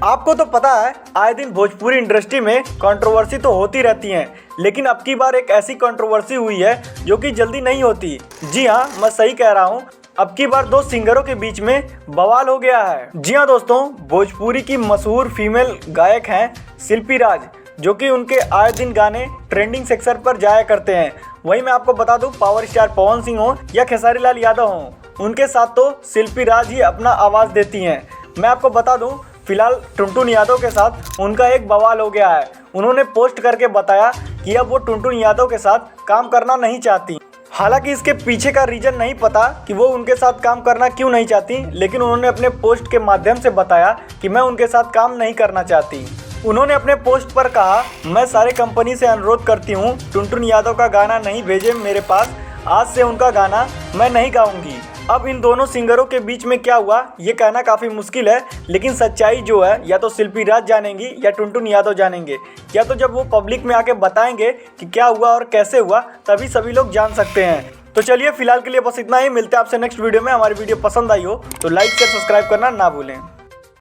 आपको तो पता है आए दिन भोजपुरी इंडस्ट्री में कंट्रोवर्सी तो होती रहती है, लेकिन अब की बार एक ऐसी कंट्रोवर्सी हुई है जो कि जल्दी नहीं होती। जी हाँ, मैं सही कह रहा हूँ। अब की बार दो सिंगरों के बीच में बवाल हो गया है। जी हाँ दोस्तों, भोजपुरी की मशहूर फीमेल गायक हैं शिल्पी राज, जो कि उनके आए दिन गाने ट्रेंडिंग सेक्शन पर जाया करते हैं। वहीं मैं आपको बता दूं, पावर स्टार पवन सिंह हो या खेसारी लाल यादव हो, उनके साथ तो शिल्पी राज ही अपना आवाज़ देती हैं। मैं आपको बता दूं, फिलहाल टुनटुन यादव के साथ उनका एक बवाल हो गया है। उन्होंने पोस्ट करके बताया कि अब वो टुनटुन यादव के साथ काम करना नहीं चाहती। हालांकि इसके पीछे का रीज़न नहीं पता कि वो उनके साथ काम करना क्यों नहीं चाहती, लेकिन उन्होंने अपने पोस्ट के माध्यम से बताया कि मैं उनके साथ काम नहीं करना चाहती। उन्होंने अपने पोस्ट पर कहा, मैं सारे कंपनी से अनुरोध करती हूँ टुनटुन यादव का गाना नहीं भेजे मेरे पास, आज से उनका गाना मैं नहीं गाऊंगी। अब इन दोनों सिंगरों के बीच में क्या हुआ ये कहना काफ़ी मुश्किल है, लेकिन सच्चाई जो है या तो शिल्पी राज जानेंगी या टुनटुन यादव जानेंगे, या तो जब वो पब्लिक में आके बताएंगे कि क्या हुआ और कैसे हुआ, तभी सभी लोग जान सकते हैं। तो चलिए फिलहाल के लिए बस इतना ही। मिलते हैं आपसे नेक्स्ट वीडियो में। हमारी वीडियो पसंद आई हो तो लाइक शेयर सब्सक्राइब करना ना भूलें।